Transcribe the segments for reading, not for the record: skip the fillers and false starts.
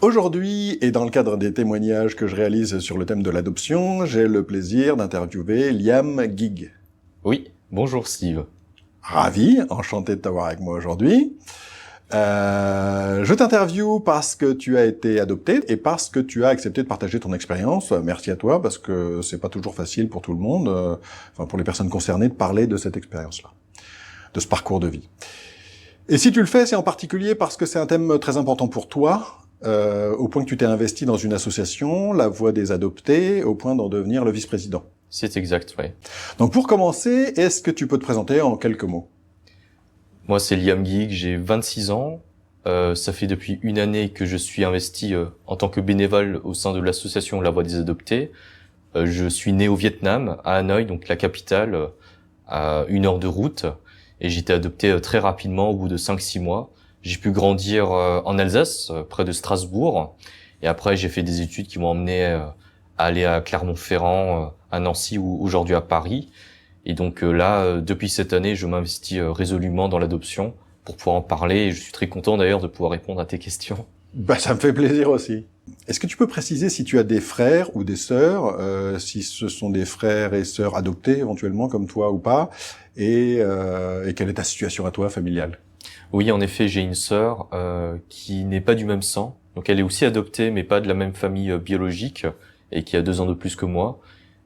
Aujourd'hui, et dans le cadre des témoignages que je réalise sur le thème de l'adoption, j'ai le plaisir d'interviewer Liam Gig. Oui, bonjour Steve. Ravi, enchanté de t'avoir avec moi aujourd'hui. Je t'interviewe parce que tu as été adopté et parce que tu as accepté de partager ton expérience. Merci à toi, parce que c'est pas toujours facile pour tout le monde, enfin pour les personnes concernées, de parler de cette expérience-là, de ce parcours de vie. Et si tu le fais, c'est en particulier parce que c'est un thème très important pour toi, au point que tu t'es investi dans une association, La Voix des Adoptés, au point d'en devenir le vice-président. C'est exact, oui. Donc pour commencer, est-ce que tu peux te présenter en quelques mots ? Moi, c'est Liam Gig, j'ai 26 ans. Ça fait depuis une année que je suis investi en tant que bénévole au sein de l'association La Voix des Adoptés. Je suis né au Vietnam, à Hanoï, donc la capitale, à 1 heure de route. Et j'ai été adopté très rapidement, au bout de 5-6 mois. J'ai pu grandir en Alsace, près de Strasbourg. Et après, j'ai fait des études qui m'ont emmené à aller à Clermont-Ferrand, à Nancy ou aujourd'hui à Paris. Et donc là, depuis cette année, je m'investis résolument dans l'adoption pour pouvoir en parler. Et je suis très content d'ailleurs de pouvoir répondre à tes questions. Bah, ça me fait plaisir aussi. Est-ce que tu peux préciser si tu as des frères ou des sœurs, si ce sont des frères et sœurs adoptés éventuellement comme toi ou pas, et quelle est ta situation à toi familiale ? Oui, en effet, j'ai une sœur qui n'est pas du même sang. Donc elle est aussi adoptée, mais pas de la même famille biologique, et qui a 2 ans de plus que moi.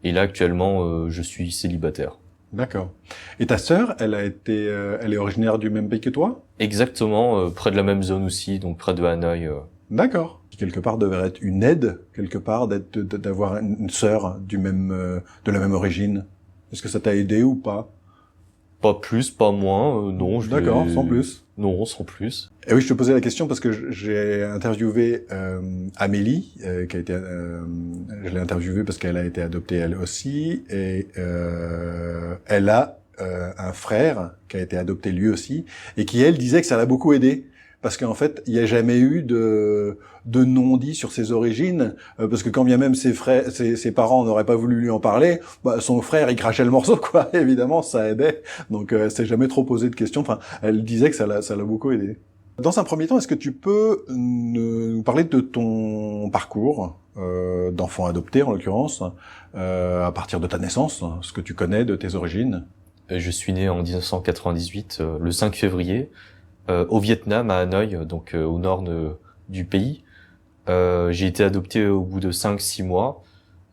Et là, actuellement, je suis célibataire. D'accord. Et ta sœur, elle est originaire du même pays que toi ? Exactement, près de la même zone aussi, donc près de Hanoï. D'accord. Quelque part devrait être une aide, quelque part d'avoir une sœur de la même origine. Est-ce que ça t'a aidé ou pas ? Pas plus, pas moins, non. D'accord, sans plus. Non, sans plus. Et oui, je te posais la question parce que j'ai interviewé Amélie, qui a été, je l'ai interviewée parce qu'elle a été adoptée elle aussi, et elle a un frère qui a été adopté lui aussi, et qui elle disait que ça l'a beaucoup aidé. Parce qu'en fait, il n'y a jamais eu de non-dit sur ses origines, parce que quand bien même ses parents n'auraient pas voulu lui en parler, bah, son frère, il crachait le morceau, quoi. Évidemment, ça aidait. Donc, elle s'est jamais trop posé de questions. Enfin, elle disait que ça l'a beaucoup aidé. Dans un premier temps, est-ce que tu peux nous parler de ton parcours d'enfant adopté, en l'occurrence, à partir de ta naissance, ce que tu connais de tes origines ? Je suis né en 1998, le 5 février. Au Vietnam, à Hanoï, donc au nord du pays. J'ai été adopté au bout de 5-6 mois.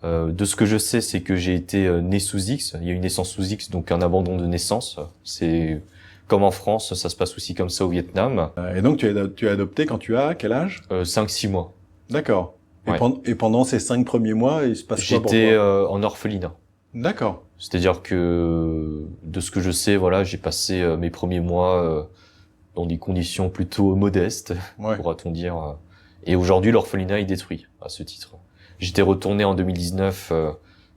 De ce que je sais, c'est que j'ai été né sous X. Il y a une naissance sous X, donc un abandon de naissance. C'est comme en France, ça se passe aussi comme ça au Vietnam. Et donc tu es adopté quand tu as quel âge ? 5-6 mois. D'accord. Ouais. Et pendant ces 5 premiers mois, il se passe quoi pour toi ? J'étais en orphelinat. D'accord. C'est-à-dire que, de ce que je sais, voilà, j'ai passé mes premiers mois dans des conditions plutôt modestes, Ouais. pourra-t-on dire. Et aujourd'hui, l'orphelinat est détruit, à ce titre. J'étais retourné en 2019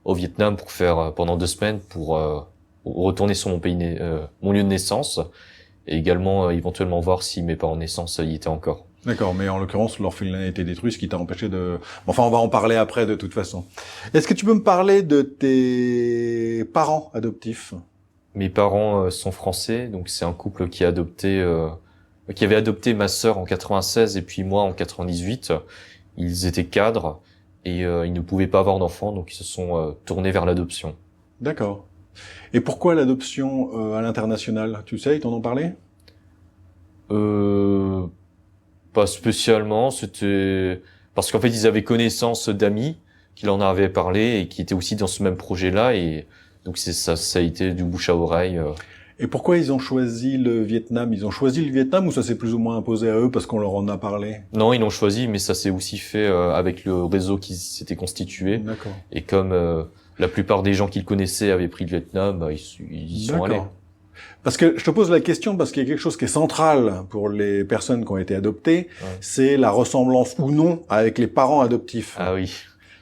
au Vietnam pour faire pendant 2 semaines pour retourner sur mon pays, mon lieu de naissance, et également éventuellement voir si mes parents de naissance y étaient encore. D'accord, mais en l'occurrence, l'orphelinat a été détruit, ce qui t'a empêché de... Enfin, on va en parler après, de toute façon. Est-ce que tu peux me parler de tes parents adoptifs ? Mes parents sont français, donc c'est un couple qui avait adopté ma sœur en 96 et puis moi en 98. Ils étaient cadres et ils ne pouvaient pas avoir d'enfants, donc ils se sont tournés vers l'adoption. D'accord. Et pourquoi l'adoption à l'international ? Tu sais, ils t'en ont parlé ? Pas spécialement, c'était parce qu'en fait ils avaient connaissance d'amis qui leur en avaient parlé et qui étaient aussi dans ce même projet-là, et donc ça a été du bouche à oreille. Et pourquoi ils ont choisi le Vietnam ? Ils ont choisi le Vietnam ou ça s'est plus ou moins imposé à eux parce qu'on leur en a parlé ? Non, ils l'ont choisi, mais ça s'est aussi fait avec le réseau qui s'était constitué. D'accord. Et comme la plupart des gens qu'ils connaissaient avaient pris le Vietnam, bah, ils y sont allés. Parce que je te pose la question parce qu'il y a quelque chose qui est central pour les personnes qui ont été adoptées, Ouais. c'est la ressemblance ou non avec les parents adoptifs. Ah oui.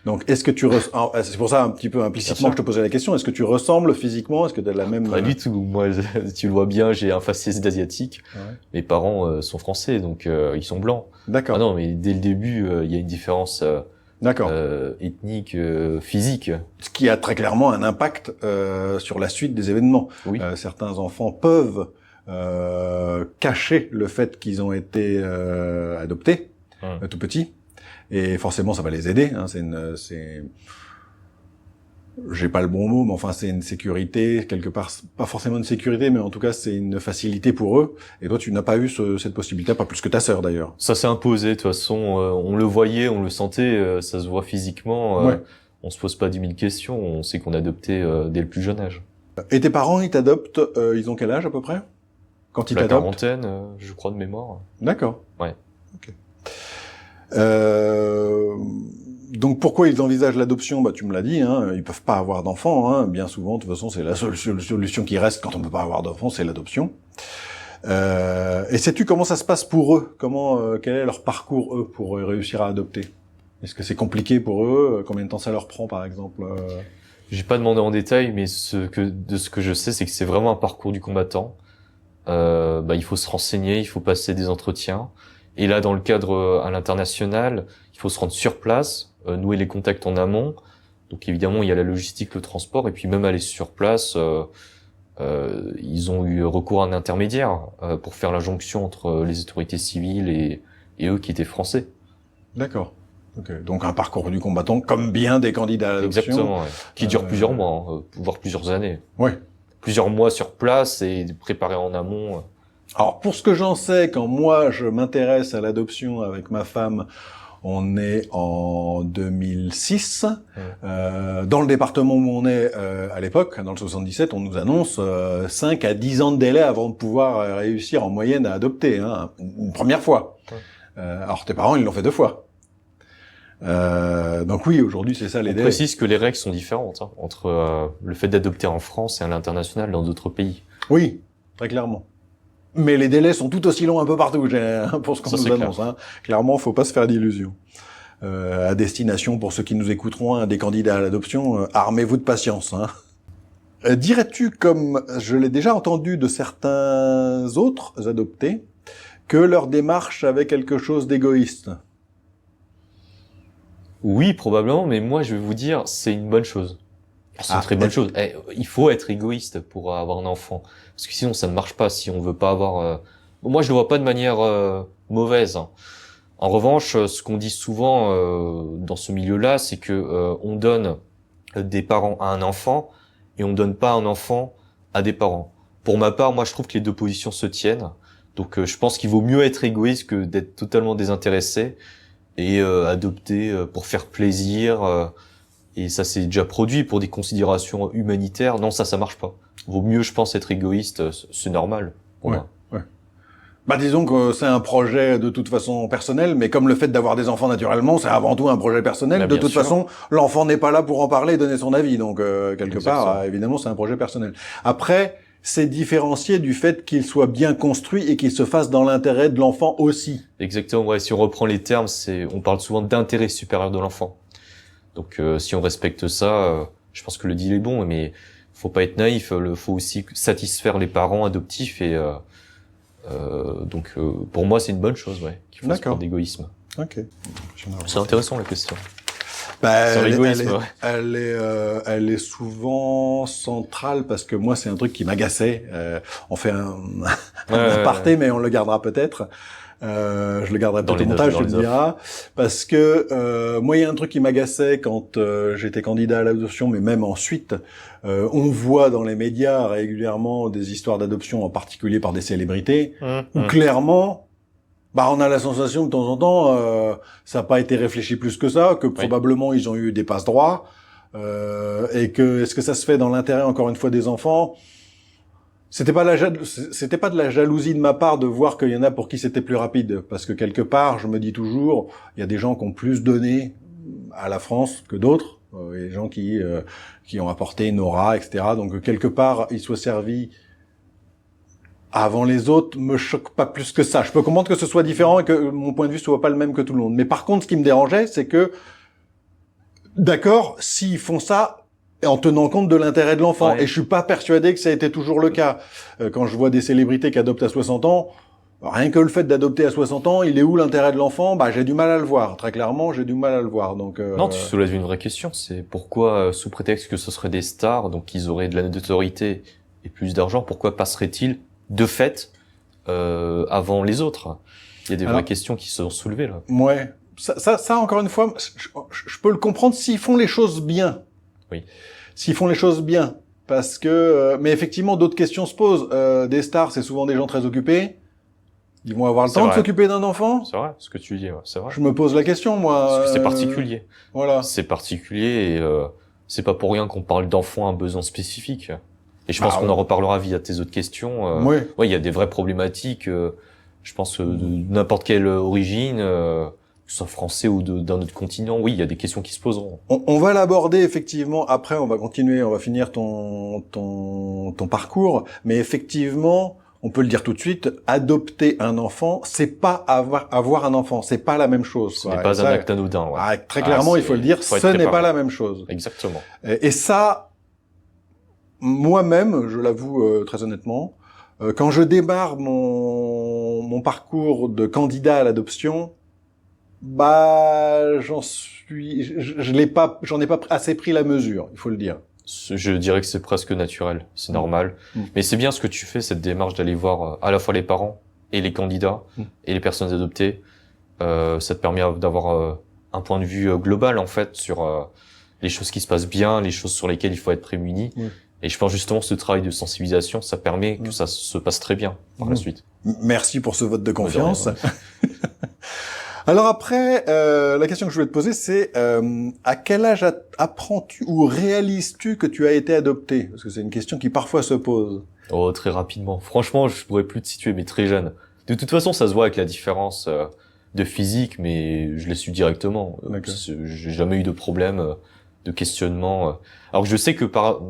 Donc, est-ce que c'est pour ça un petit peu implicitement que je te posais la question, est-ce que tu ressembles physiquement ? Est-ce que tu as la même... Pas du tout. Moi, tu le vois bien, j'ai un faciès d'asiatique. Ouais. Mes parents sont français, donc ils sont blancs. D'accord. Ah non, mais dès le début, il y a une différence D'accord. ethnique, physique. Ce qui a très clairement un impact sur la suite des événements. Oui. Certains enfants peuvent cacher le fait qu'ils ont été adoptés tout petits. Et forcément, ça va les aider. Hein. J'ai pas le bon mot, mais enfin, c'est une sécurité quelque part, pas forcément une sécurité, mais en tout cas, c'est une facilité pour eux. Et toi, tu n'as pas eu cette possibilité, pas plus que ta sœur d'ailleurs. Ça s'est imposé, de toute façon, on le voyait, on le sentait, ça se voit physiquement. Ouais. On se pose pas 10 000 questions, on sait qu'on adoptait dès le plus jeune âge. Et tes parents, ils t'adoptent, ils ont quel âge à peu près quand ils La t'adoptent? quarantaine, je crois de mémoire. D'accord. Ouais. Ok. Donc pourquoi ils envisagent l'adoption? Bah tu me l'as dit, hein, ils peuvent pas avoir d'enfants. Hein. Bien souvent, de toute façon, c'est la seule solution qui reste quand on peut pas avoir d'enfants, c'est l'adoption. Et sais-tu comment ça se passe pour eux? Quel est leur parcours eux pour réussir à adopter? Est-ce que c'est compliqué pour eux? Combien de temps ça leur prend, par exemple? J'ai pas demandé en détail, mais ce que je sais, c'est que c'est vraiment un parcours du combattant. Il faut se renseigner, il faut passer des entretiens. Et là, dans le cadre à l'international, il faut se rendre sur place, nouer les contacts en amont. Donc évidemment, il y a la logistique, le transport, et puis même aller sur place, ils ont eu recours à un intermédiaire pour faire la jonction entre les autorités civiles et eux qui étaient français. D'accord. Okay. Donc un parcours du combattant, comme bien des candidats à l'adoption. Exactement, ouais. Qui dure plusieurs mois, voire plusieurs années. Ouais. Plusieurs mois sur place et préparé en amont. Alors pour ce que j'en sais, quand moi je m'intéresse à l'adoption avec ma femme, on est en 2006. Dans le département où on est à l'époque, dans le 77, on nous annonce 5 à 10 ans de délai avant de pouvoir réussir en moyenne à adopter, hein, une première fois. Alors tes parents, ils l'ont fait 2 fois. Donc oui, aujourd'hui, c'est ça les délais. On précise que les règles sont différentes entre le fait d'adopter en France et à l'international dans d'autres pays. Oui, très clairement. Mais les délais sont tout aussi longs un peu partout, pour ce qu'on nous annonce. Hein. Clairement, faut pas se faire d'illusions. À destination, pour ceux qui nous écouteront, hein, des candidats à l'adoption, armez-vous de patience. Hein. Dirais-tu, comme je l'ai déjà entendu de certains autres adoptés, que leur démarche avait quelque chose d'égoïste? Oui, probablement, mais moi, je vais vous dire, c'est une bonne chose. C'est une très bonne chose. Il faut être égoïste pour avoir un enfant. Parce que sinon, ça ne marche pas si on veut pas avoir... Moi, je le vois pas de manière mauvaise. Hein. En revanche, ce qu'on dit souvent dans ce milieu-là, c'est que on donne des parents à un enfant et on donne pas un enfant à des parents. Pour ma part, moi, je trouve que les deux positions se tiennent. Donc, je pense qu'il vaut mieux être égoïste que d'être totalement désintéressé et adopter pour faire plaisir... Et ça s'est déjà produit pour des considérations humanitaires. Non, ça marche pas. Vaut mieux, je pense, être égoïste. C'est normal pour moi. Ouais. Bah, disons que c'est un projet de toute façon personnel, mais comme le fait d'avoir des enfants naturellement, c'est avant tout un projet personnel. Bah, de toute façon, l'enfant n'est pas là pour en parler et donner son avis. Donc, quelque part, évidemment, c'est un projet personnel. Après, c'est différencié du fait qu'il soit bien construit et qu'il se fasse dans l'intérêt de l'enfant aussi. Exactement, ouais. Si on reprend les termes, on parle souvent d'intérêt supérieur de l'enfant. Donc si on respecte ça, je pense que le deal est bon, mais faut pas être naïf, faut aussi satisfaire les parents adoptifs et donc pour moi c'est une bonne chose, ouais, qu'il fasse pas d'égoïsme. Ok. C'est intéressant la question. Bah, sur l'égoïsme, elle est souvent centrale parce que moi c'est un truc qui m'agaçait. On fait un aparté, mais on le gardera peut-être. Je le garderai peut-être au montage, tu me diras. Parce que moi, il y a un truc qui m'agaçait quand j'étais candidat à l'adoption, mais même ensuite, on voit dans les médias régulièrement des histoires d'adoption, en particulier par des célébrités, où clairement, bah, on a la sensation que de temps en temps, ça n'a pas été réfléchi plus que ça, que probablement ils ont eu des passe-droits, et que est-ce que ça se fait dans l'intérêt, encore une fois, des enfants? C'était pas de la jalousie de ma part de voir qu'il y en a pour qui c'était plus rapide, parce que quelque part, je me dis toujours, il y a des gens qui ont plus donné à la France que d'autres, et des gens qui ont apporté une aura, etc. Donc quelque part, ils soient servis avant les autres me choque pas plus que ça. Je peux comprendre que ce soit différent et que mon point de vue soit pas le même que tout le monde. Mais par contre, ce qui me dérangeait, c'est que, d'accord, s'ils font ça, en tenant compte de l'intérêt de l'enfant. Et je suis pas persuadé que ça a été toujours le cas. Quand je vois des célébrités qui adoptent à 60 ans, rien que le fait d'adopter à 60 ans, il est où l'intérêt de l'enfant? Bah, j'ai du mal à le voir. Très clairement, j'ai du mal à le voir. Donc, non, tu soulèves une vraie question. C'est pourquoi, sous prétexte que ce seraient des stars, donc ils auraient de la notoriété et plus d'argent, pourquoi passeraient-ils de fait avant les autres? Il y a des vraies questions qui se sont soulevées là. Ouais. ça encore une fois, je peux le comprendre s'ils font les choses bien. Oui. S'ils font les choses bien. Parce que, mais effectivement, d'autres questions se posent. Des stars, c'est souvent des gens très occupés. Ils vont avoir le temps de s'occuper d'un enfant. C'est vrai, ce que tu dis, ouais, c'est vrai. Je me pose la question, moi. Parce que c'est particulier. Voilà. C'est particulier et c'est pas pour rien qu'on parle d'enfants à besoin spécifique. Et je pense qu'on en reparlera via tes autres questions. Oui. Ouais, il y a des vraies problématiques. Je pense de n'importe quelle origine, que ce soit français ou d'un autre continent. Oui, il y a des questions qui se poseront. On va l'aborder effectivement. Après, on va continuer. On va finir ton parcours. Mais effectivement, on peut le dire tout de suite. Adopter un enfant, c'est pas avoir un enfant. C'est pas la même chose. Ce n'est pas un acte anodin. Ouais. Ah, très clairement, il faut le dire. Ce n'est pas la même chose. Exactement. Et ça, moi-même, je l'avoue très honnêtement, quand je démarre mon parcours de candidat à l'adoption, bah j'en ai pas assez pris la mesure, il faut le dire. Je dirais que c'est presque naturel, c'est normal. Mais c'est bien ce que tu fais, cette démarche d'aller voir à la fois les parents et les candidats et les personnes adoptées. Ça te permet d'avoir un point de vue global en fait sur les choses qui se passent bien, les choses sur lesquelles il faut être prémuni. Et je pense justement que ce travail de sensibilisation, ça permet que ça se passe très bien par la suite. Merci pour ce vote de confiance. Alors après, la question que je voulais te poser, c'est à quel âge apprends-tu ou réalises-tu que tu as été adopté? Parce que c'est une question qui parfois se pose. Oh, très rapidement. Franchement, je pourrais plus te situer, mais très jeune. De toute façon, ça se voit avec la différence de physique, mais je l'ai su directement. J'ai jamais eu de problème de questionnement. Alors que je sais que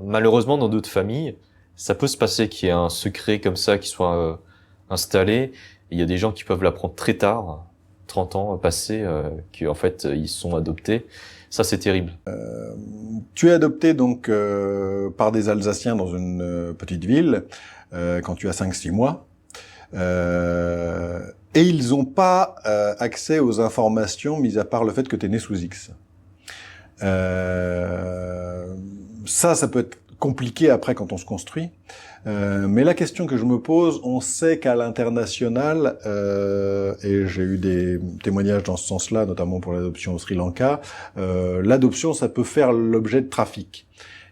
malheureusement dans d'autres familles, ça peut se passer qu'il y ait un secret comme ça qui soit installé. Il y a des gens qui peuvent l'apprendre très tard, 30 ans passés, qui en fait ils sont adoptés. Ça c'est terrible. Tu es adopté donc par des Alsaciens dans une petite ville quand tu as 5-6 mois. Et ils n'ont pas accès aux informations, mis à part le fait que tu es né sous X. Ça peut être compliqué après quand on se construit. Mais la question que je me pose, on sait qu'à l'international, et j'ai eu des témoignages dans ce sens-là, notamment pour l'adoption au Sri Lanka, l'adoption, ça peut faire l'objet de trafic.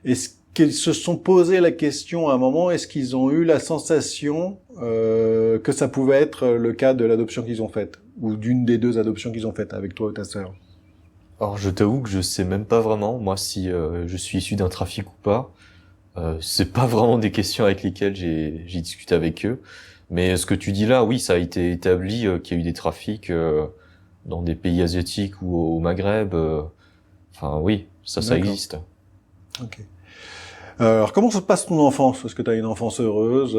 Est-ce qu'ils se sont posé la question à un moment, est-ce qu'ils ont eu la sensation que ça pouvait être le cas de l'adoption qu'ils ont faite, ou d'une des deux adoptions qu'ils ont faites avec toi ou ta sœur? Alors je t'avoue que je sais même pas vraiment, moi, si je suis issu d'un trafic ou pas. C'est pas vraiment des questions avec lesquelles j'ai discuté avec eux. Mais ce que tu dis là, oui, ça a été établi qu'il y a eu des trafics dans des pays asiatiques ou au Maghreb. Enfin oui, ça existe. Ok. Alors comment se passe ton enfance? Est-ce que tu as une enfance heureuse?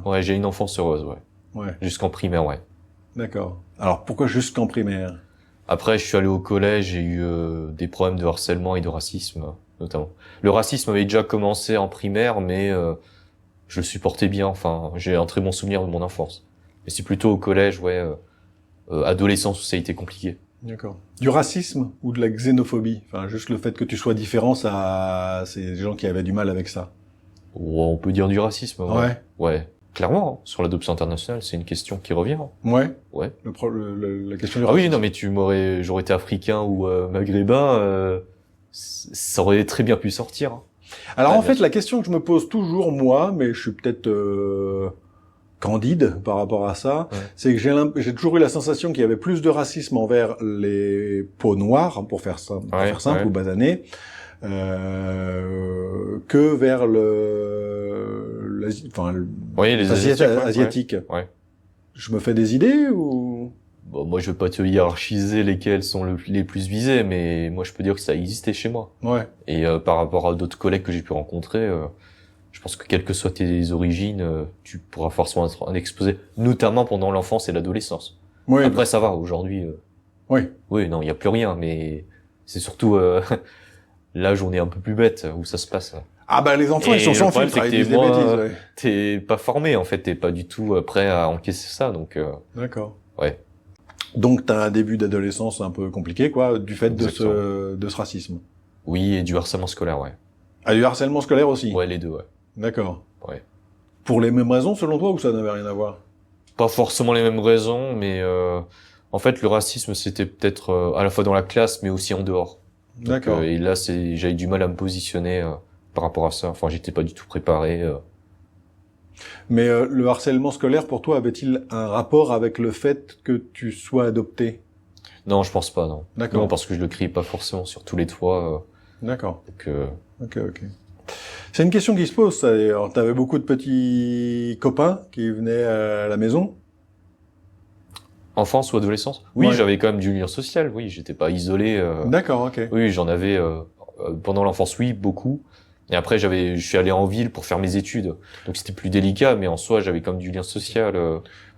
Ouais, j'ai une enfance heureuse, ouais. Jusqu'en primaire, ouais. D'accord. Alors pourquoi jusqu'en primaire? Après, je suis allé au collège, j'ai eu des problèmes de harcèlement et de racisme, notamment. Le racisme avait déjà commencé en primaire, mais je le supportais bien. Enfin, j'ai un très bon souvenir de mon enfance. Mais c'est plutôt au collège, adolescence où ça a été compliqué. D'accord. Du racisme ou de la xénophobie? Enfin, juste le fait que tu sois différent, ça, c'est des gens qui avaient du mal avec ça. Oh, on peut dire du racisme. Ouais. Clairement, hein, sur l'adoption internationale, c'est une question qui revient. Ouais. Ouais. La question du racisme. Ah oui, non, mais j'aurais été africain ou maghrébin, ça aurait très bien pu sortir. Hein. Alors en fait, la question que je me pose toujours moi, mais je suis peut-être candide par rapport à ça, c'est que j'ai toujours eu la sensation qu'il y avait plus de racisme envers les peaux noires, pour faire simple ou basané, que vers les asiatiques. Ouais. Je me fais des idées ou? Bon, moi, je veux pas te hiérarchiser lesquels sont les plus visés, mais moi, je peux dire que ça existait chez moi. Ouais. Et par rapport à d'autres collègues que j'ai pu rencontrer, je pense que quelles que soient tes origines, tu pourras forcément être exposé, notamment pendant l'enfance et l'adolescence. Oui. Après, ça va, aujourd'hui. Oui. Oui, non, il y a plus rien, mais c'est surtout l'âge où on est un peu plus bête, où ça se passe. Ah bah les enfants, ils sont sans filtre, ils disent des bêtises. T'es pas formé, en fait, t'es pas du tout prêt à encaisser ça, donc. D'accord. Ouais. Donc t'as un début d'adolescence un peu compliqué, quoi, du fait de ce racisme. Oui, et du harcèlement scolaire, ouais. Ah, du harcèlement scolaire aussi. Ouais, les deux, ouais. D'accord. Ouais. Pour les mêmes raisons, selon toi, ou ça n'avait rien à voir? Pas forcément les mêmes raisons, mais En fait, le racisme, c'était peut-être à la fois dans la classe, mais aussi en dehors. D'accord. Et là, j'avais du mal à me positionner par rapport à ça. Enfin, j'étais pas du tout préparé. Mais le harcèlement scolaire, pour toi, avait-il un rapport avec le fait que tu sois adopté? Non, je pense pas, non. D'accord. Non, parce que je le criais pas forcément sur tous les toits. D'accord. Donc, Ok. C'est une question qui se pose, ça. Alors, t'avais beaucoup de petits copains qui venaient à la maison? enfance ou adolescence? Oui, Ouais. j'avais quand même du lien social. Oui, j'étais pas isolé. D'accord, ok. Oui, j'en avais pendant l'enfance, oui, beaucoup. Et après, je suis allé en ville pour faire mes études. Donc c'était plus délicat, mais en soi, j'avais comme du lien social.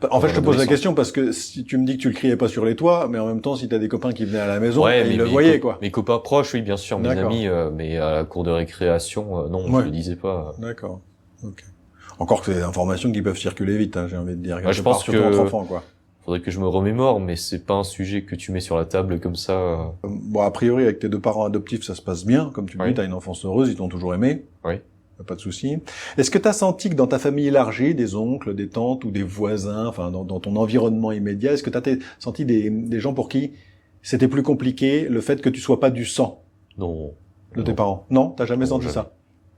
En fait, je te pose la adolescence. question parce que si tu me dis que tu le criais pas sur les toits, mais en même temps, si t'as des copains qui venaient à la maison, Ouais, ils mais le voyaient, quoi. mes copains proches, oui, bien sûr, mes D'accord. amis, mais à la cour de récréation, non, Ouais. je le disais pas. D'accord. Ok. Encore que c'est des informations qui peuvent circuler vite, hein, j'ai envie de dire. Ouais, je pense surtout que- entre enfants, quoi. Faudrait que je me remémore, mais c'est pas un sujet que tu mets sur la table comme ça. Bon, a priori, avec tes deux parents adoptifs, ça se passe bien. Comme tu me Oui. dis, t'as une enfance heureuse, ils t'ont toujours aimé. Oui. Pas de souci. Est-ce que t'as senti que dans ta famille élargie, des oncles, des tantes ou des voisins, enfin, dans ton environnement immédiat, est-ce que t'as senti des gens pour qui c'était plus compliqué le fait que tu sois pas du sang Non. de tes Non. parents? Non? T'as jamais Non, senti jamais. ça?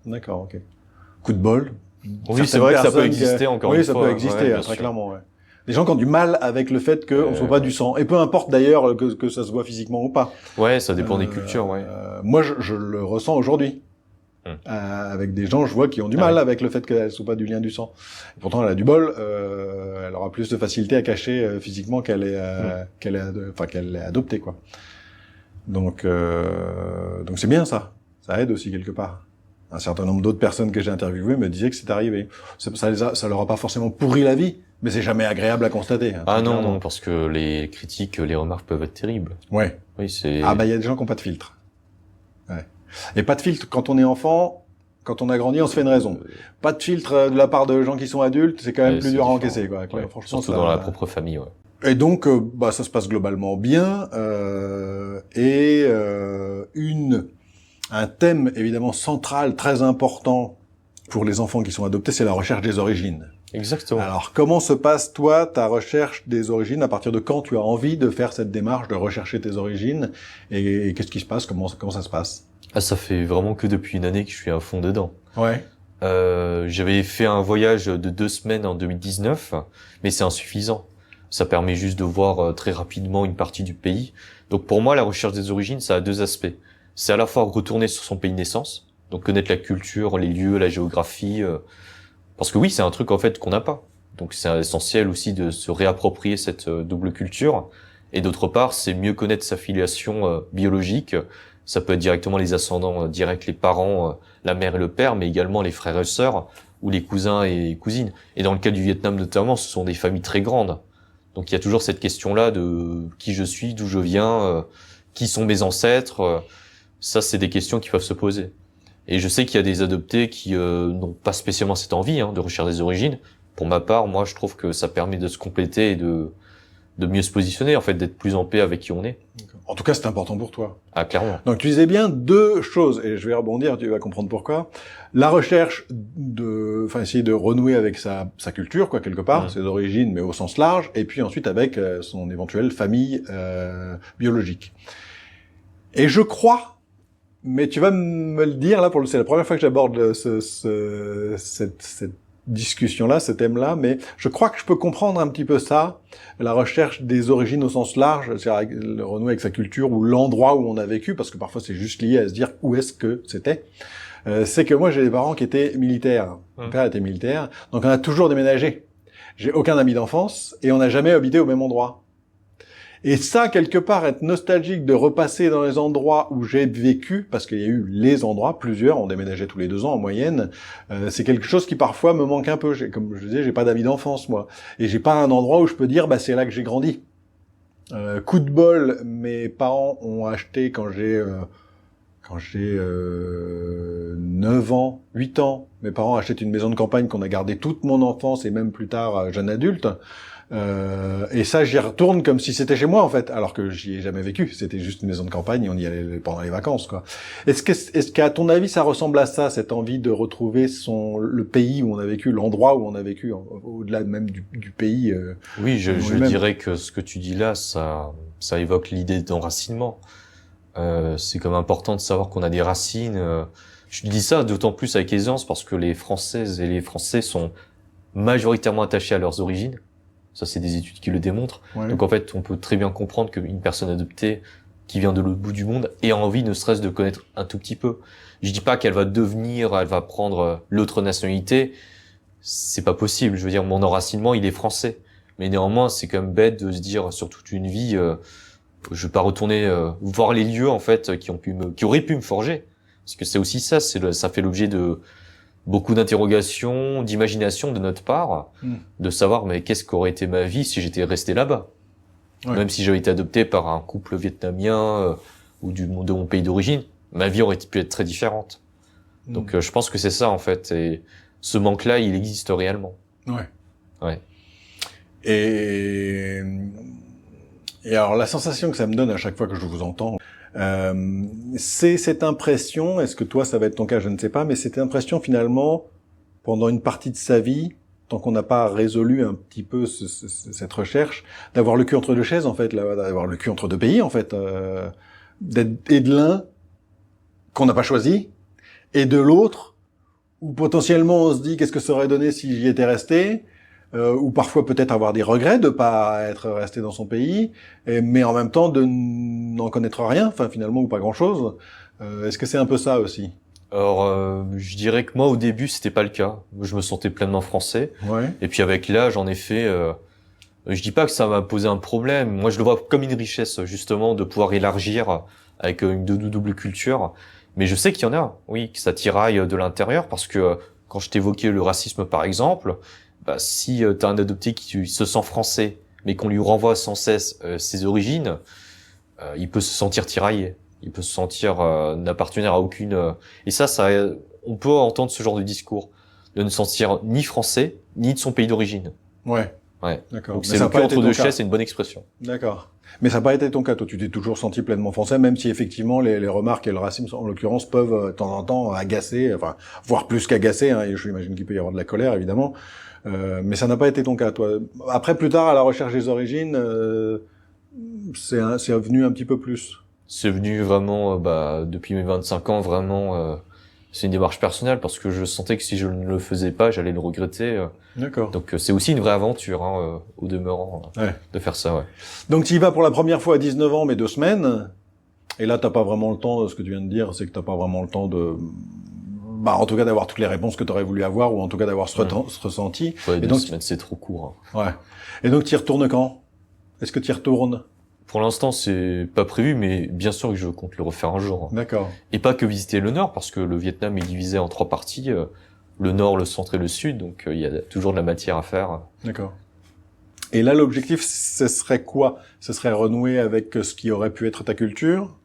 D'accord, ok. Coup de bol. Oui, Certaines c'est vrai que ça peut personnes exister encore une Oui, fois. ça peut exister, Ouais, bien très sûr. clairement, ouais. Des gens qui ont du mal avec le fait qu'on soit pas du sang. Et peu importe d'ailleurs que ça se voit physiquement ou pas. Ouais, ça dépend des cultures, ouais. Moi, je le ressens aujourd'hui. Avec des gens, je vois, qui ont du mal avec le fait qu'elles soient pas du lien du sang. Et pourtant, elle a du bol. Elle aura plus de facilité à cacher physiquement qu'elle est adoptée, quoi. Donc c'est bien ça. Ça aide aussi quelque part. Un certain nombre d'autres personnes que j'ai interviewées me disaient que c'est arrivé. Ça leur a pas forcément pourri la vie, mais c'est jamais agréable à constater. Hein, Ah non, clairement. non, parce que les critiques, les remarques peuvent être terribles. Ouais. Oui, c'est... Ah bah il y a des gens qui ont pas de filtre. Ouais. Et pas de filtre quand on est enfant, quand on a grandi, on se fait une raison. Pas de filtre de la part de gens qui sont adultes, c'est quand même Ouais, plus c'est dur à différent. encaisser, quoi. Ouais, Franchement, surtout dans la propre famille, ouais. Et donc, bah ça se passe globalement bien. Un thème évidemment central, très important pour les enfants qui sont adoptés, c'est la recherche des origines. Exactement. Alors, comment se passe, toi, ta recherche des origines? À partir de quand tu as envie de faire cette démarche de rechercher tes origines? Et qu'est-ce qui se passe? Comment ça se passe? Ah, ça fait vraiment que depuis une année que je suis à fond dedans. Ouais. J'avais fait un voyage de 2 semaines en 2019, mais c'est insuffisant. Ça permet juste de voir très rapidement une partie du pays. Donc pour moi, la recherche des origines, ça a deux aspects. C'est à la fois retourner sur son pays de naissance, donc connaître la culture, les lieux, la géographie, parce que oui, c'est un truc en fait qu'on n'a pas. Donc c'est essentiel aussi de se réapproprier cette double culture. Et d'autre part, c'est mieux connaître sa filiation biologique. Ça peut être directement les ascendants directs, les parents, la mère et le père, mais également les frères et sœurs ou les cousins et cousines. Et dans le cas du Vietnam notamment, ce sont des familles très grandes. Donc il y a toujours cette question-là de qui je suis, d'où je viens, qui sont mes ancêtres. Ça, c'est des questions qui peuvent se poser. Et je sais qu'il y a des adoptés qui n'ont pas spécialement cette envie de rechercher des origines. Pour ma part, moi, je trouve que ça permet de se compléter et de mieux se positionner, en fait, d'être plus en paix avec qui on est. En tout cas, c'est important pour toi. Ah, clairement. Donc, tu disais bien deux choses, et je vais rebondir, tu vas comprendre pourquoi. La recherche essayer de renouer avec sa culture, quoi, quelque part, ses origines, mais au sens large, et puis ensuite avec son éventuelle famille biologique. Et je crois, mais tu vas me le dire, là, c'est la première fois que j'aborde cette discussion-là, ce thème-là, mais je crois que je peux comprendre un petit peu ça, la recherche des origines au sens large, c'est-à-dire le renouer avec sa culture ou l'endroit où on a vécu, parce que parfois c'est juste lié à se dire où est-ce que c'était. C'est que moi j'ai des parents qui étaient militaires, mon père était militaire, donc on a toujours déménagé. J'ai aucun ami d'enfance et on n'a jamais habité au même endroit. Et ça, quelque part, être nostalgique de repasser dans les endroits où j'ai vécu, parce qu'il y a eu les endroits, plusieurs, on déménageait tous les 2 ans en moyenne, c'est quelque chose qui parfois me manque un peu. Comme je disais, j'ai pas d'amis d'enfance, moi. Et j'ai pas un endroit où je peux dire, bah c'est là que j'ai grandi. Coup de bol, mes parents ont acheté quand j'ai 9 ans, 8 ans, mes parents achètent une maison de campagne qu'on a gardée toute mon enfance et même plus tard jeune adulte. Et ça, j'y retourne comme si c'était chez moi, en fait, alors que j'y ai jamais vécu. C'était juste une maison de campagne, on y allait pendant les vacances, quoi. Est-ce qu'à ton avis, ça ressemble à ça, cette envie de retrouver le pays où on a vécu, l'endroit où on a vécu, au-delà même du pays? Oui, je dirais que ce que tu dis là, ça évoque l'idée d'enracinement. C'est comme important de savoir qu'on a des racines. Je dis ça d'autant plus avec aisance parce que les Françaises et les Français sont majoritairement attachés à leurs origines. Ça, c'est des études qui le démontrent. Ouais. Donc en fait, on peut très bien comprendre qu'une personne adoptée qui vient de l'autre bout du monde ait envie ne serait-ce de connaître un tout petit peu. Je dis pas qu'elle va prendre l'autre nationalité. C'est pas possible. Je veux dire, mon enracinement, il est français. Mais néanmoins, c'est quand même bête de se dire sur toute une vie, je vais pas retourner voir les lieux en fait qui auraient pu me forger. Parce que c'est aussi ça, ça fait l'objet de beaucoup d'interrogations, d'imagination de notre part, de savoir mais qu'est-ce qu'aurait été ma vie si j'étais resté là-bas. Ouais. Même si j'avais été adopté par un couple vietnamien ou de mon pays d'origine, ma vie aurait pu être très différente. Donc je pense que c'est ça en fait, et ce manque-là, il existe réellement. Ouais. Ouais. Et alors la sensation que ça me donne à chaque fois que je vous entends, c'est cette impression, est-ce que toi ça va être ton cas, je ne sais pas, mais cette impression finalement, pendant une partie de sa vie, tant qu'on n'a pas résolu un petit peu cette recherche, d'avoir le cul entre deux chaises en fait, d'avoir le cul entre deux pays en fait, et de l'un qu'on n'a pas choisi, et de l'autre où potentiellement on se dit qu'est-ce que ça aurait donné si j'y étais resté, ou parfois peut-être avoir des regrets de pas être resté dans son pays, mais en même temps de n'en connaître rien, enfin finalement ou pas grand-chose. Est-ce que c'est un peu ça aussi? Alors, je dirais que moi au début c'était pas le cas. Je me sentais pleinement français. Ouais. Et puis avec l'âge, en effet, je dis pas que ça m'a posé un problème. Moi, je le vois comme une richesse justement de pouvoir élargir avec une double culture. Mais je sais qu'il y en a, oui, que ça tiraille de l'intérieur parce que quand je t'évoquais le racisme par exemple. Bah, si t'as un adopté qui se sent français, mais qu'on lui renvoie sans cesse ses origines, il peut se sentir tiraillé. Il peut se sentir n'appartenir à aucune... Et ça, on peut entendre ce genre de discours, de ne sentir ni français, ni de son pays d'origine. Ouais. Ouais. D'accord. Donc c'est le cul entre deux chaises, c'est une bonne expression. D'accord. Mais ça n'a pas été ton cas, toi. Tu t'es toujours senti pleinement français, même si effectivement les remarques et le racisme, en l'occurrence, peuvent de temps en temps agacer, enfin, voire plus qu'agacer, hein, et je m'imagine qu'il peut y avoir de la colère, évidemment. Mais ça n'a pas été ton cas, toi. Après, plus tard, à la recherche des origines, c'est venu un petit peu plus. C'est venu vraiment, depuis mes 25 ans, vraiment, c'est une démarche personnelle parce que je sentais que si je ne le faisais pas, j'allais le regretter. D'accord. Donc c'est aussi une vraie aventure, hein, au demeurant, ouais. De faire ça, ouais. Donc tu y vas pour la première fois à 19 ans, mais 2 semaines. Et là, t'as pas vraiment le temps, ce que tu viens de dire, c'est que t'as pas vraiment le temps de... en tout cas d'avoir toutes les réponses que tu aurais voulu avoir, ou en tout cas d'avoir ce ressenti. Ouais, et 2 donc, semaines, c'est trop court. Hein. Ouais. Et donc, tu y retournes quand? Est-ce que tu y retournes? Pour l'instant, c'est pas prévu, mais bien sûr que je compte le refaire un jour. D'accord. Et pas que visiter le Nord, parce que le Vietnam est divisé en 3 parties, le Nord, le Centre et le Sud, donc il y a toujours de la matière à faire. D'accord. Et là, l'objectif, ce serait quoi? Ce serait renouer avec ce qui aurait pu être ta culture?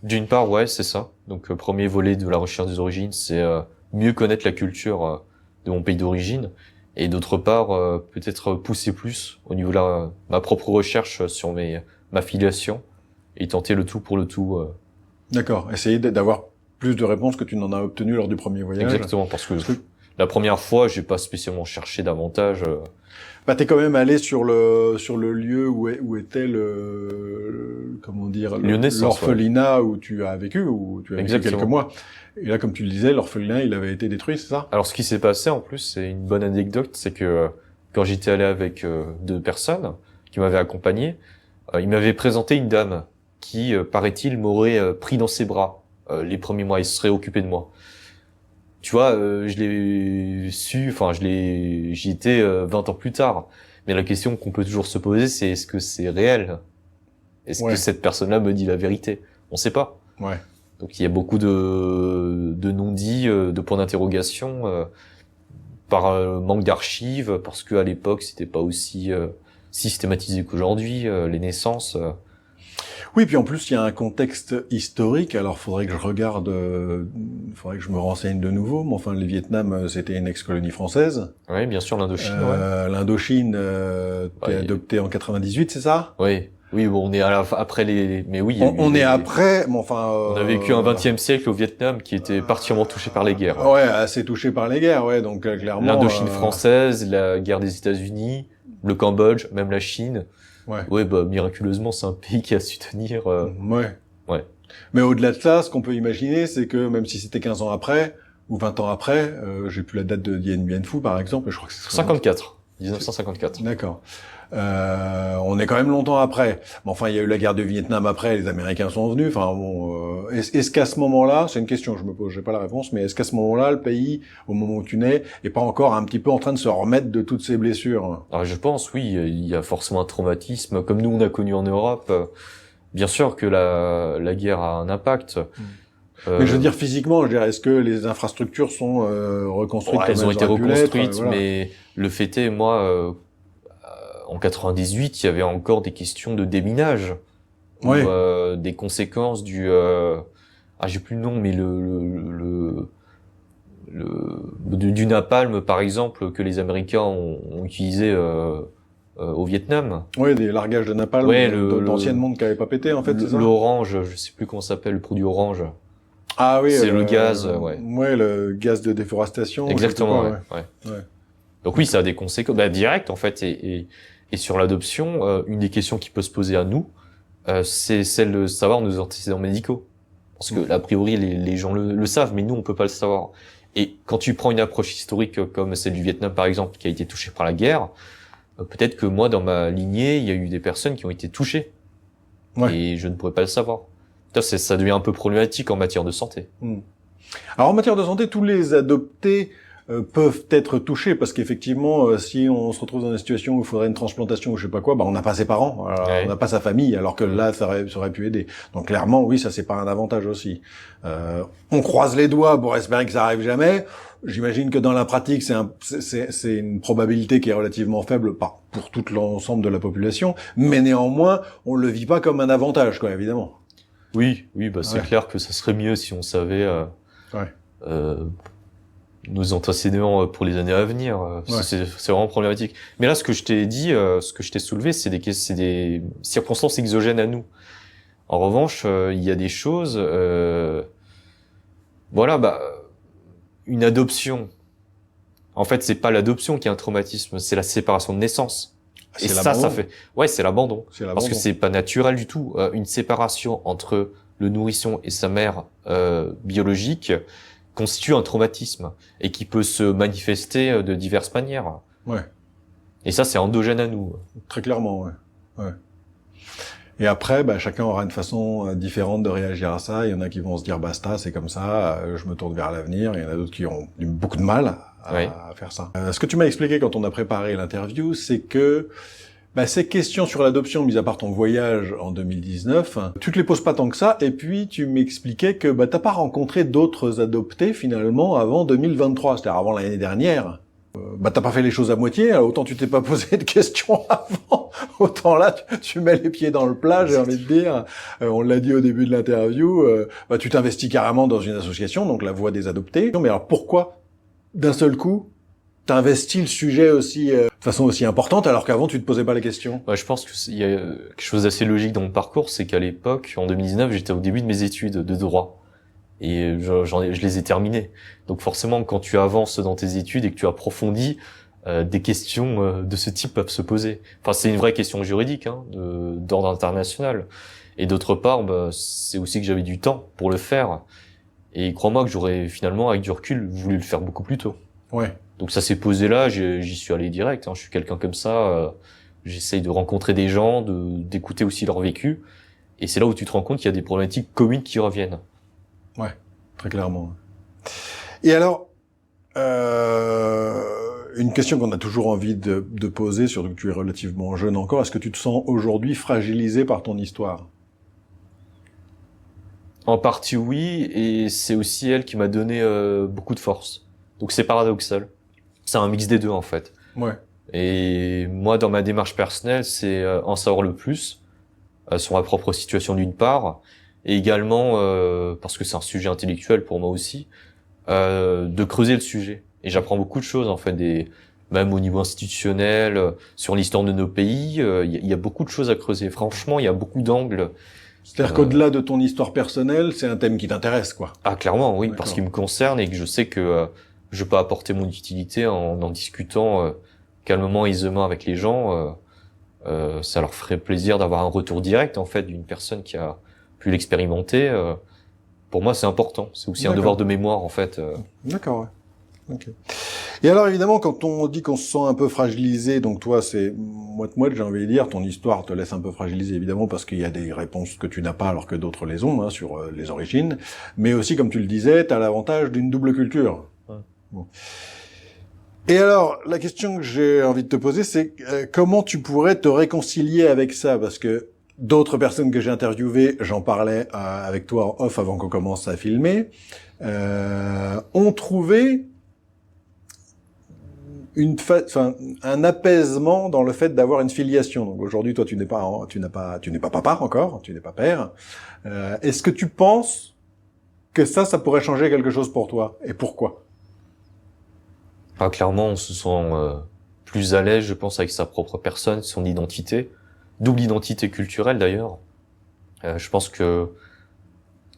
D'une part, ouais, c'est ça. Donc, premier volet de la recherche des origines, c'est mieux connaître la culture de mon pays d'origine. Et d'autre part, peut-être pousser plus au niveau de ma propre recherche sur ma filiation et tenter le tout pour le tout. D'accord. Essayer d'avoir plus de réponses que tu n'en as obtenu lors du premier voyage. Exactement, parce que la première fois, j'ai pas spécialement cherché davantage. T'es quand même allé sur le lieu où était comment dire, l'orphelinat, ouais. Où tu as vécu, où tu as vécu quelques mois. Et là, comme tu le disais, l'orphelinat, il avait été détruit, c'est ça? Alors, ce qui s'est passé, en plus, c'est une bonne anecdote, c'est que quand j'étais allé avec 2 personnes qui m'avaient accompagné, il m'avait présenté une dame qui, paraît-il, m'aurait pris dans ses bras les premiers mois, il se serait occupé de moi. Tu vois, je l'ai su, j'y étais 20 ans plus tard. Mais la question qu'on peut toujours se poser, c'est est-ce que c'est réel? Est-ce que cette personne-là me dit la vérité? On sait pas. Ouais. Donc il y a beaucoup de non-dits, de points d'interrogation, par manque d'archives, parce que à l'époque c'était pas aussi systématisé qu'aujourd'hui, les naissances. Oui, puis en plus, il y a un contexte historique. Alors, faudrait que je me renseigne de nouveau. Mais enfin, le Vietnam, c'était une ex-colonie française. Oui, bien sûr, l'Indochine. Ouais. L'Indochine, t'es adopté en 98, c'est ça? Oui. Oui, bon, on est après mais oui. On est après, mais enfin. On a vécu un XXe siècle au Vietnam qui était particulièrement touché par les guerres. Ouais, assez touché par les guerres, ouais. Donc clairement. L'Indochine française, la guerre des États-Unis, le Cambodge, même la Chine. Ouais. Ouais, bah miraculeusement, c'est un pays qui a su tenir. Ouais. Ouais. Mais au-delà de ça, ce qu'on peut imaginer, c'est que même si c'était 15 ans après ou 20 ans après, j'ai plus la date de Dien Bien Phu par exemple, je crois que c'est 54. 1954. D'accord. On est quand même longtemps après. Mais enfin, il y a eu la guerre du Vietnam après, les Américains sont venus. Enfin bon, est-ce qu'à ce moment-là, c'est une question que je me pose, j'ai pas la réponse, mais est-ce qu'à ce moment-là, le pays, au moment où tu nais, est pas encore un petit peu en train de se remettre de toutes ces blessures? Alors je pense, oui, il y a forcément un traumatisme, comme nous on a connu en Europe. Bien sûr que la guerre a un impact. Mais je veux dire physiquement, je dirais, est-ce que les infrastructures sont reconstruites comme elles ont été reconstruites, voilà. Mais le fait est, moi, en 98, il y avait encore des questions de déminage, ouais. ou, des conséquences du, j'ai plus le nom, mais du napalm par exemple que les Américains ont utilisé au Vietnam. Oui, des largages de napalm, ouais, d'anciennes montres qui n'avaient pas pété en fait, c'est ça? L'orange, je sais plus comment ça s'appelle, le produit orange. Ah oui, c'est le gaz, ouais. Ouais, le gaz de déforestation. Exactement, ouais. Donc oui, ça a des conséquences directes en fait, et sur l'adoption, une des questions qui peut se poser à nous, c'est celle de savoir nos antécédents médicaux, parce que a priori les gens le savent, mais nous on peut pas le savoir. Et quand tu prends une approche historique comme celle du Vietnam par exemple, qui a été touchée par la guerre, peut-être que moi dans ma lignée, il y a eu des personnes qui ont été touchées, et je ne pourrais pas le savoir. Ça devient un peu problématique en matière de santé. Alors en matière de santé, tous les adoptés peuvent être touchés, parce qu'effectivement, si on se retrouve dans une situation où il faudrait une transplantation ou je sais pas quoi, on n'a pas ses parents, on n'a pas sa famille, alors que là, ça aurait pu aider. Donc clairement, oui, ça c'est pas un avantage aussi. On croise les doigts pour espérer que ça arrive jamais. J'imagine que dans la pratique, c'est une probabilité qui est relativement faible, pas pour tout l'ensemble de la population, mais néanmoins, on le vit pas comme un avantage, quoi, évidemment. Oui, c'est clair que ça serait mieux si on savait nos antécédents pour les années à venir. C'est vraiment problématique. Mais là, ce que je t'ai dit, ce que je t'ai soulevé, c'est des circonstances exogènes à nous. En revanche, il y a des choses, une adoption. En fait, c'est pas l'adoption qui est un traumatisme, c'est la séparation de naissance. Et ça fait, c'est l'abandon. Parce que c'est pas naturel du tout. Une séparation entre le nourrisson et sa mère biologique constitue un traumatisme et qui peut se manifester de diverses manières. Ouais. Et ça, c'est endogène à nous. Très clairement, ouais. Et après, chacun aura une façon différente de réagir à ça. Il y en a qui vont se dire basta, c'est comme ça, je me tourne vers l'avenir. Il y en a d'autres qui ont eu beaucoup de mal à faire ça. Ce que tu m'as expliqué quand on a préparé l'interview, c'est que ces questions sur l'adoption, mis à part ton voyage en 2019, tu te les poses pas tant que ça. Et puis tu m'expliquais que t'as pas rencontré d'autres adoptés finalement avant 2023, c'est-à-dire avant l'année dernière. T'as pas fait les choses à moitié, autant tu t'es pas posé de questions avant, autant là tu mets les pieds dans le plat, j'ai envie de dire. On l'a dit au début de l'interview, tu t'investis carrément dans une association, donc la Voix des adoptés. Mais alors pourquoi d'un seul coup t'investis le sujet aussi de façon aussi importante alors qu'avant tu te posais pas les questions? Je pense qu'il y a quelque chose d'assez logique dans mon parcours, c'est qu'à l'époque, en 2019, j'étais au début de mes études de droit. Et je les ai terminés. Donc forcément, quand tu avances dans tes études et que tu approfondis, des questions de ce type peuvent se poser. Enfin, c'est une vraie question juridique, d'ordre international. Et d'autre part, c'est aussi que j'avais du temps pour le faire. Et crois-moi que j'aurais finalement, avec du recul, voulu le faire beaucoup plus tôt. Ouais. Donc ça s'est posé là, j'y suis allé direct. Je suis quelqu'un comme ça. J'essaye de rencontrer des gens, d'écouter aussi leur vécu. Et c'est là où tu te rends compte qu'il y a des problématiques communes qui reviennent. Ouais, très clairement. Et alors, une question qu'on a toujours envie de poser, surtout que tu es relativement jeune encore, est-ce que tu te sens aujourd'hui fragilisé par ton histoire? En partie oui, et c'est aussi elle qui m'a donné beaucoup de force. Donc c'est paradoxal. C'est un mix des deux en fait. Ouais. Et moi, dans ma démarche personnelle, c'est en savoir le plus, sur ma propre situation d'une part, et également parce que c'est un sujet intellectuel pour moi aussi, de creuser le sujet. Et j'apprends beaucoup de choses en fait, même au niveau institutionnel, sur l'histoire de nos pays, il y a beaucoup de choses à creuser. Franchement, il y a beaucoup d'angles. C'est-à-dire qu'au-delà de ton histoire personnelle, c'est un thème qui t'intéresse, quoi. Ah, clairement, oui, D'accord. parce qu'il me concerne et que je sais que je peux apporter mon utilité en discutant calmement, aisément avec les gens. Ça leur ferait plaisir d'avoir un retour direct, en fait, d'une personne qui a pu l'expérimenter. Pour moi, c'est important. C'est aussi un devoir de mémoire, en fait. D'accord, ouais. Okay. Et alors, évidemment, quand on dit qu'on se sent un peu fragilisé, donc toi, c'est moite-moite, j'ai envie de dire, ton histoire te laisse un peu fragilisé, évidemment, parce qu'il y a des réponses que tu n'as pas alors que d'autres les ont, hein, sur les origines. Mais aussi, comme tu le disais, tu as l'avantage d'une double culture. Ouais. Bon. Et alors, la question que j'ai envie de te poser, c'est comment tu pourrais te réconcilier avec ça? Parce que d'autres personnes que j'ai interviewées, j'en parlais avec toi en off avant qu'on commence à filmer, ont trouvé un apaisement dans le fait d'avoir une filiation. Donc aujourd'hui, toi, tu n'es pas papa encore, tu n'es pas père. Est-ce que tu penses que ça pourrait changer quelque chose pour toi? Et pourquoi? Ah, clairement, on se sent plus à l'aise, je pense, avec sa propre personne, son identité, double identité culturelle d'ailleurs. Je pense que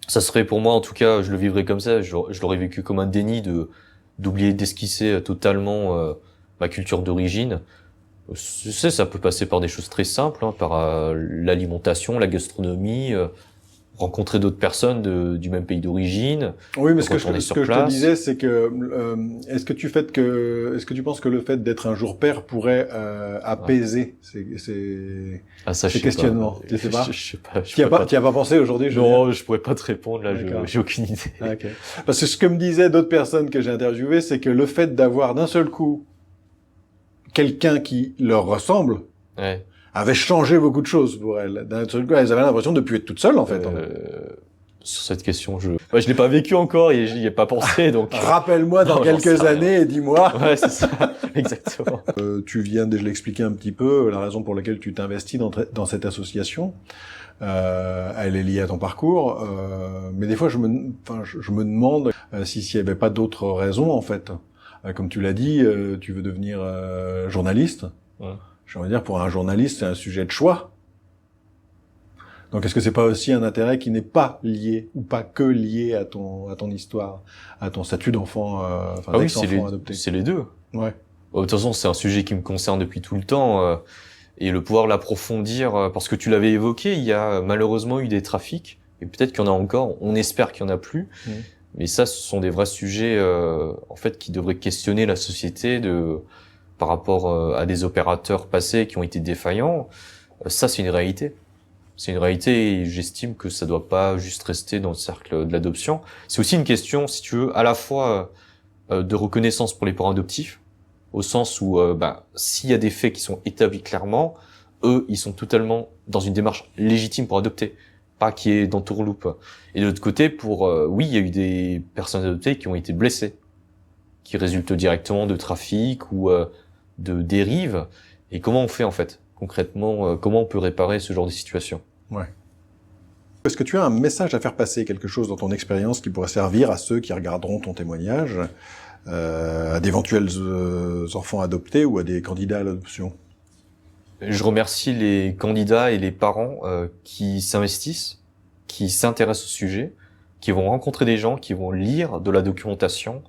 ça serait pour moi, en tout cas, je le vivrais comme ça. Je l'aurais vécu comme un déni d'oublier, d'esquisser totalement ma culture d'origine. Tu sais, ça peut passer par des choses très simples, hein, par l'alimentation, la gastronomie, rencontrer d'autres personnes du même pays d'origine. Oui, mais ce que je te disais, c'est que est-ce que tu penses que le fait d'être un jour père pourrait apaiser ces questionnements? Tu sais pas? Je sais pas. Tu y as pas pensé aujourd'hui? Non, je pourrais pas te répondre là. J'ai aucune idée. Okay. Parce que ce que me disaient d'autres personnes que j'ai interviewées, c'est que le fait d'avoir d'un seul coup quelqu'un qui leur ressemble. Ouais. Avait changé beaucoup de choses pour elles. D'un seul coup, elles avaient l'impression de ne plus être toutes seules, en fait. Sur cette question, je l'ai pas vécu encore et j'y ai pas pensé, donc. Rappelle-moi dans quelques années et dis-moi. Ouais, c'est ça. Exactement. Tu viens de l'expliquer un petit peu, la raison pour laquelle tu t'investis dans cette association. Elle est liée à ton parcours. Mais des fois, je me demande s'il y avait pas d'autres raisons, en fait. Comme tu l'as dit, tu veux devenir journaliste. Ouais. J'ai envie de dire, pour un journaliste, c'est un sujet de choix. Donc, est-ce que c'est pas aussi un intérêt qui n'est pas lié, ou pas que lié à ton histoire, à ton statut d'enfant, d'ex-enfant adopté? C'est les deux. Ouais. De toute façon, c'est un sujet qui me concerne depuis tout le temps, et le pouvoir l'approfondir, parce que tu l'avais évoqué, il y a malheureusement eu des trafics, et peut-être qu'il y en a encore, on espère qu'il y en a plus, mais ça, ce sont des vrais sujets, en fait, qui devraient questionner la société par rapport à des opérateurs passés qui ont été défaillants. Ça, c'est une réalité. C'est une réalité et j'estime que ça doit pas juste rester dans le cercle de l'adoption. C'est aussi une question, si tu veux, à la fois de reconnaissance pour les parents adoptifs, au sens où s'il y a des faits qui sont établis clairement, eux, ils sont totalement dans une démarche légitime pour adopter, pas qui est d'entourloupe. Et de l'autre côté, oui, il y a eu des personnes adoptées qui ont été blessées, qui résultent directement de trafic ou de dérive. Et comment on fait en fait concrètement, comment on peut réparer ce genre de situation? Ouais. Est-ce que tu as un message à faire passer, quelque chose dans ton expérience qui pourrait servir à ceux qui regarderont ton témoignage, à d'éventuels enfants adoptés ou à des candidats à l'adoption? Je remercie les candidats et les parents qui s'investissent, qui s'intéressent au sujet, qui vont rencontrer des gens, qui vont lire de la documentation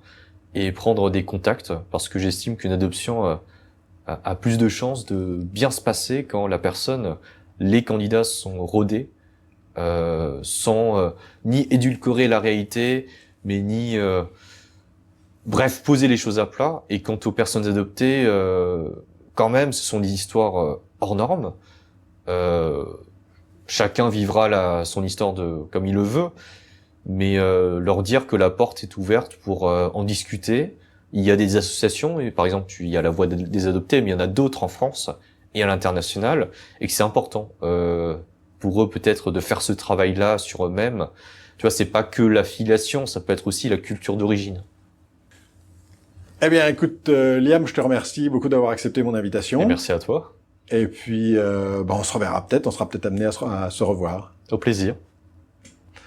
et prendre des contacts, parce que j'estime qu'une adoption a plus de chances de bien se passer quand les candidats sont rodés, sans ni édulcorer la réalité, mais ni bref poser les choses à plat. Et quant aux personnes adoptées, quand même, ce sont des histoires hors normes. Chacun vivra son histoire comme il le veut, mais leur dire que la porte est ouverte pour en discuter. Il y a des associations, et par exemple, il y a la Voix des adoptés, mais il y en a d'autres en France et à l'international, et que c'est important pour eux peut-être de faire ce travail-là sur eux-mêmes. Tu vois, c'est pas que la filiation, ça peut être aussi la culture d'origine. Eh bien, écoute, Liam, je te remercie beaucoup d'avoir accepté mon invitation. Et merci à toi. Et puis, on se reverra peut-être, on sera peut-être amené à se revoir. Au plaisir.